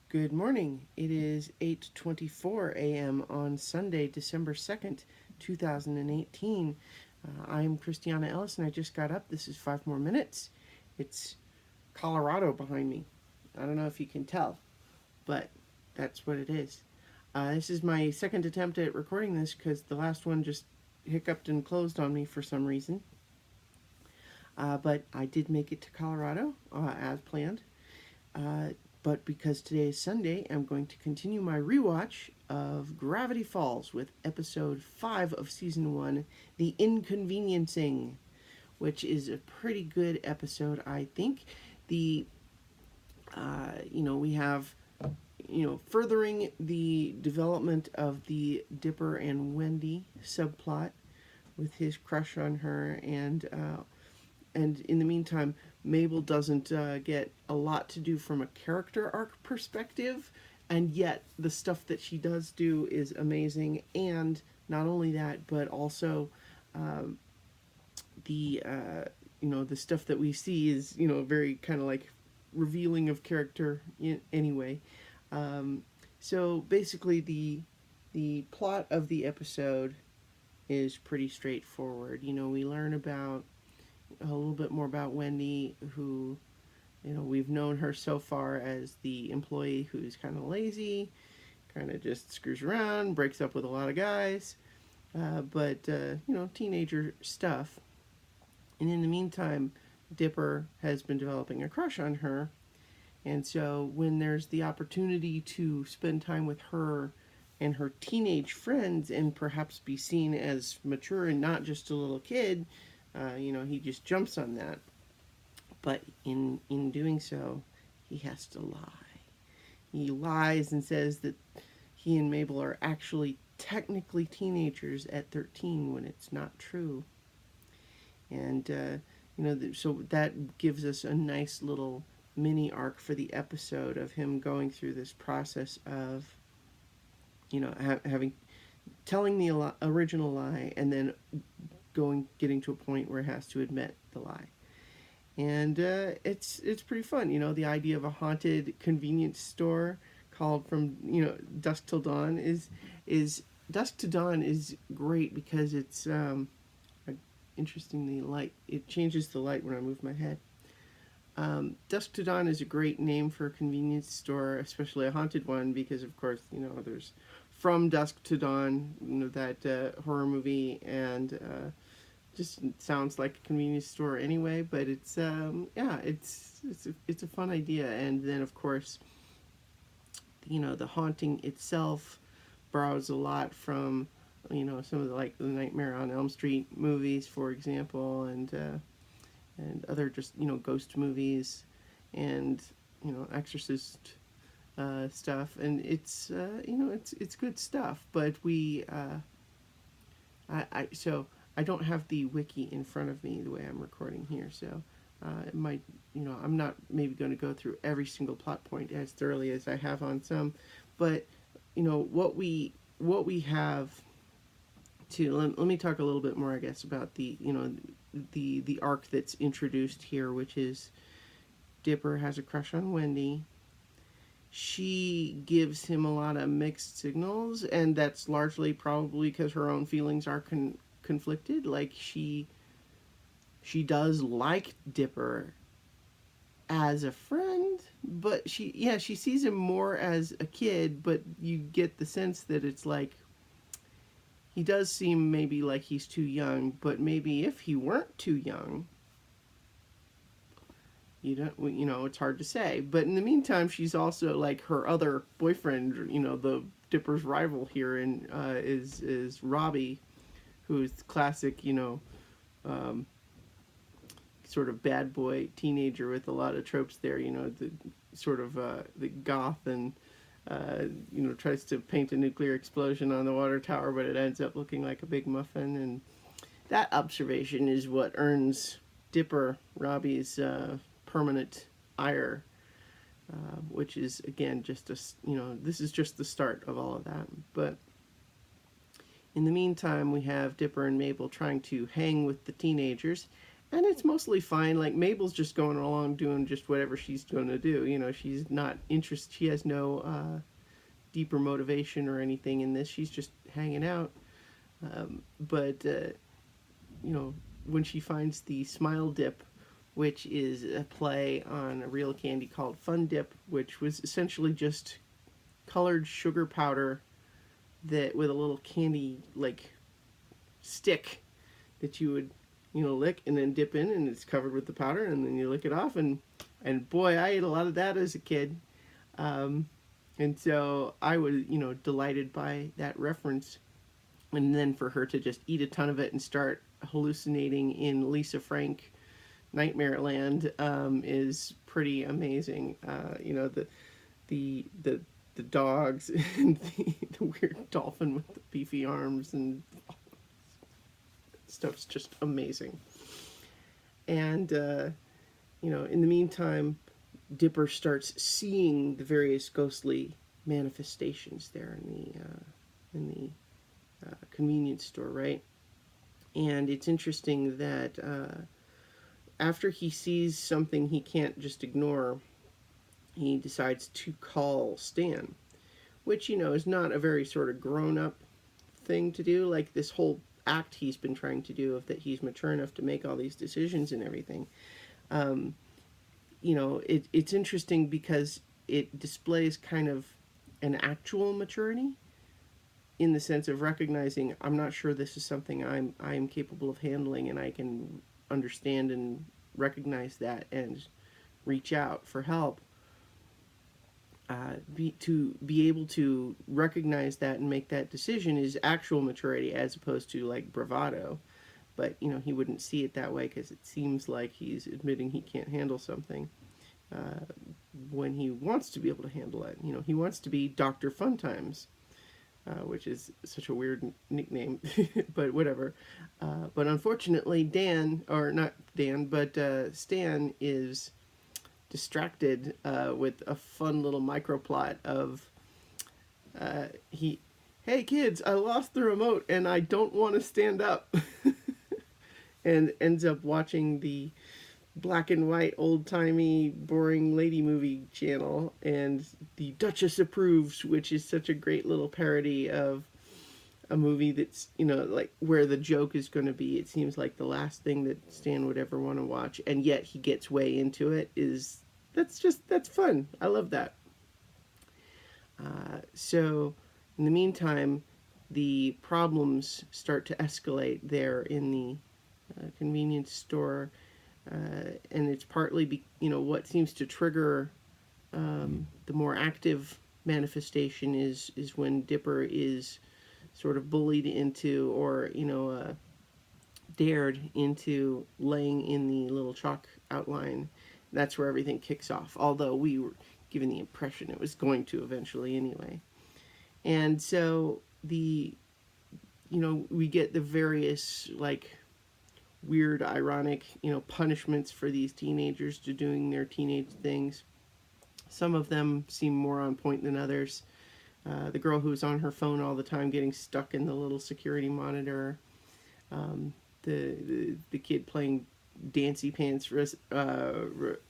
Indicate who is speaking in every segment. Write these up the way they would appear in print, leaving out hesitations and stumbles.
Speaker 1: Good morning. It is 8:24 a.m. on Sunday, December 2nd, 2018. I'm Christiana Ellis and I just got up. This is 5 more minutes. It's Colorado behind me. I don't know if you can tell, but that's what it is. This is my second attempt at recording this because the last one just hiccuped and closed on me for some reason. But I did make it to Colorado as planned. But because today is Sunday, I'm going to continue my rewatch of Gravity Falls with episode 5 of season 1, The Inconveniencing, which is a pretty good episode, I think. We have, furthering the development of the Dipper and Wendy subplot with his crush on her, and in the meantime, Mabel doesn't get a lot to do from a character arc perspective, and yet the stuff that she does do is amazing. And not only that, but also the the stuff that we see is very kind of like revealing of character anyway. So basically, the plot of the episode is pretty straightforward. We learn about a little bit more about Wendy, who, we've known her so far as the employee who's kind of lazy, kind of just screws around, breaks up with a lot of guys, but teenager stuff. And in the meantime, Dipper has been developing a crush on her, and so when there's the opportunity to spend time with her and her teenage friends and perhaps be seen as mature and not just a little kid, he just jumps on that. But in doing so, he has to lie. He lies and says that he and Mabel are actually technically teenagers at 13 when it's not true. And, so that gives us a nice little mini arc for the episode of him going through this process of, telling the original lie and then getting to a point where it has to admit the lie. And it's pretty fun. The idea of a haunted convenience store called From Dusk Till Dawn is Dusk to Dawn is great because it's interestingly light. It changes the light when I move my head. Dusk to Dawn is a great name for a convenience store, especially a haunted one, because of course there's From Dusk to Dawn, that horror movie, and just sounds like a convenience store anyway. But it's it's a fun idea. And then of course, the haunting itself borrows a lot from some of the Nightmare on Elm Street movies, for example, and other just ghost movies, and Exorcist stuff, and it's it's good stuff. But I don't have the wiki in front of me the way I'm recording here, so it might I'm not maybe going to go through every single plot point as thoroughly as I have on some, but what we have to let me talk a little bit more, I guess, about the the arc that's introduced here, which is Dipper has a crush on Wendy. She gives him a lot of mixed signals, and that's largely probably because her own feelings are conflicted. Like she does like Dipper as a friend, but she sees him more as a kid, but you get the sense that it's like he does seem maybe like he's too young, but maybe if he weren't too young, it's hard to say. But in the meantime, she's also like her other boyfriend, the Dipper's rival here, and is Robbie, who's classic, sort of bad boy teenager with a lot of tropes there. The sort of the goth, and tries to paint a nuclear explosion on the water tower, but it ends up looking like a big muffin. And that observation is what earns Dipper Robbie's permanent ire, which is again just this is just the start of all of that. But in the meantime, we have Dipper and Mabel trying to hang with the teenagers, And it's mostly fine. Like Mabel's just going along doing just whatever she's going to do. You know, she's not interested. She has no deeper motivation or anything in this. She's just hanging out. But you know, when she finds the Smile Dip, which is a play on a real candy called Fun Dip, which was essentially just colored sugar powder that with a little candy like stick that you would, you know, lick and then dip in, and it's covered with the powder, and then you lick it off, and boy, I ate a lot of that as a kid. um, and so I was, you know, delighted by that reference, and then for her to just eat a ton of it and start hallucinating in Lisa Frank Nightmare Land is pretty amazing. You know, the dogs and the weird dolphin with the beefy arms and stuff's just amazing. And you know, in the meantime, Dipper starts seeing the various ghostly manifestations there in the convenience store, right? And it's interesting that after he sees something he can't just ignore, he decides to call Stan, which, you know, is not a very sort of grown up thing to do. Like this whole act he's been trying to do of that he's mature enough to make all these decisions and everything. Um, you know, it's interesting because it displays kind of an actual maturity in the sense of recognizing I'm not sure this is something I'm capable of handling, and I can understand and recognize that and reach out for help. To be able to recognize that and make that decision is actual maturity as opposed to like bravado. But you know, he wouldn't see it that way because it seems like he's admitting he can't handle something uh, when he wants to be able to handle it. You know, he wants to be Dr. Funtimes, which is such a weird nickname, but whatever. But unfortunately, Dan, or not Dan, but Stan is distracted with a fun little microplot of he, hey kids, I lost the remote and I don't want to stand up, and ends up watching the black and white old timey boring lady movie channel and the Duchess Approves, which is such a great little parody of a movie that's, you know, like where the joke is going to be. It seems like the last thing that Stan would ever want to watch, and yet he gets way into it. That's fun. I love that. So in the meantime, the problems start to escalate there in the convenience store, and it's partly you know, what seems to trigger the more active manifestation is when Dipper is sort of bullied into, or you know, dared into laying in the little chalk outline. That's where everything kicks off, although we were given the impression it was going to eventually anyway. And so the, you know, we get the various like weird ironic, you know, punishments for these teenagers to doing their teenage things. Some of them seem more on point than others. The girl who's on her phone all the time getting stuck in the little security monitor. The kid playing Dancy Pants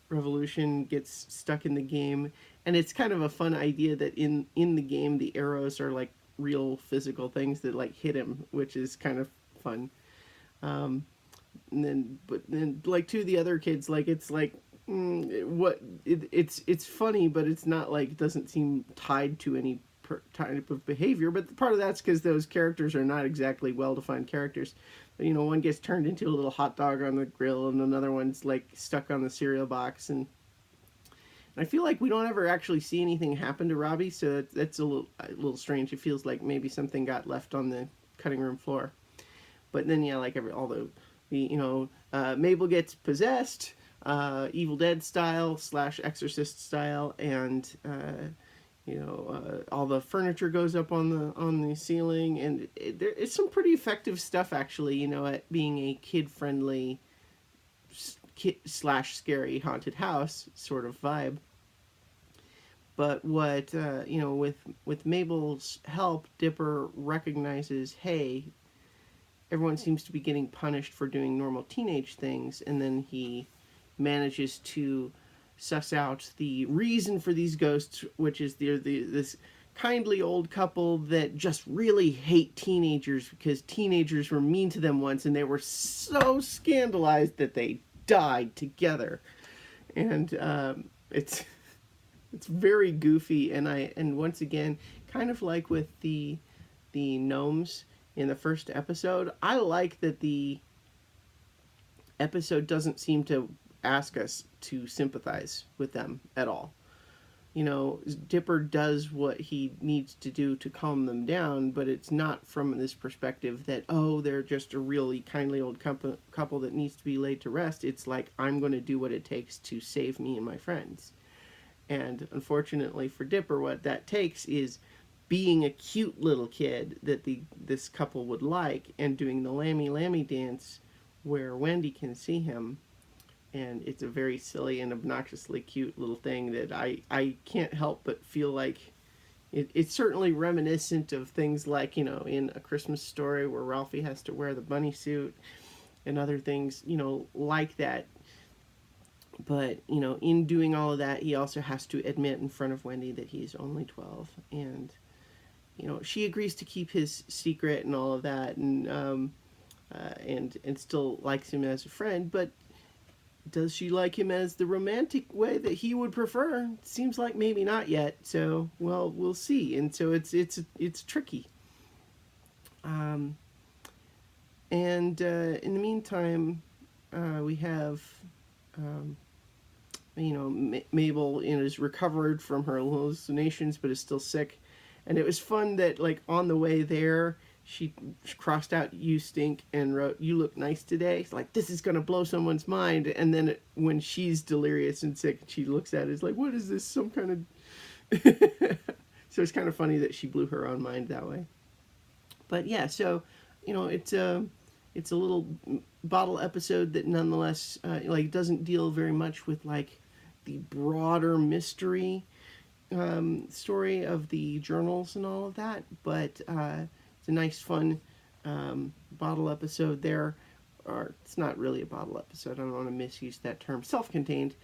Speaker 1: Revolution gets stuck in the game, and it's kind of a fun idea that in the game the arrows are like real physical things that like hit him, which is kind of fun. But then like two of the other kids, like it's like it's funny, but it's not like, doesn't seem tied to any type of behavior. But part of that's because those characters are not exactly well defined characters. But you know, one gets turned into a little hot dog on the grill, and another one's like stuck on the cereal box, and I feel like we don't ever actually see anything happen to Robbie, so that's a little strange. It feels like maybe something got left on the cutting room floor. But then yeah, like all the you know, Mabel gets possessed, Evil Dead style / Exorcist style, and you know, all the furniture goes up on the ceiling, and it's some pretty effective stuff actually. You know, at being a kid friendly / scary haunted house sort of vibe. But what you know, with Mabel's help, Dipper recognizes, hey, everyone seems to be getting punished for doing normal teenage things, and then he manages to suss out the reason for these ghosts, which is this kindly old couple that just really hate teenagers because teenagers were mean to them once and they were so scandalized that they died together. And it's very goofy, and once again, kind of like with the gnomes in the first episode, I like that the episode doesn't seem to ask us to sympathize with them at all. You know, Dipper does what he needs to do to calm them down, but it's not from this perspective that, oh, they're just a really kindly old couple that needs to be laid to rest. It's like, I'm going to do what it takes to save me and my friends. And unfortunately for Dipper, what that takes is being a cute little kid that this couple would like, and doing the lammy lammy dance where Wendy can see him. And it's a very silly and obnoxiously cute little thing that I can't help but feel like it's certainly reminiscent of things like, you know, in A Christmas Story where Ralphie has to wear the bunny suit and other things, you know, like that. But, you know, in doing all of that, he also has to admit in front of Wendy that he's only 12. And, you know, she agrees to keep his secret and all of that, and still likes him as a friend, but does she like him as the romantic way that he would prefer? Seems like maybe not yet. So, well, we'll see. And so it's tricky. And in the meantime, we have, you know, Mabel is recovered from her hallucinations, but is still sick. And it was fun that, like, on the way there, she crossed out "you stink" and wrote "you look nice today." It's like, this is going to blow someone's mind. And then when she's delirious and sick, she looks at it, it's like, what is this, some kind of... So it's kind of funny that she blew her own mind that way. But yeah, so, you know, it's a little bottle episode that nonetheless, like, doesn't deal very much with, like, the broader mystery story of the journals and all of that, but it's a nice, fun bottle episode there. Or it's not really a bottle episode, I don't want to misuse that term, self-contained,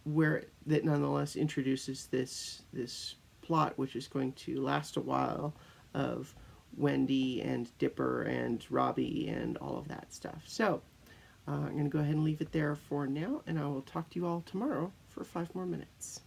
Speaker 1: where that nonetheless introduces this plot, which is going to last a while, of Wendy and Dipper and Robbie and all of that stuff. So I'm going to go ahead and leave it there for now, and I will talk to you all tomorrow for 5 more minutes.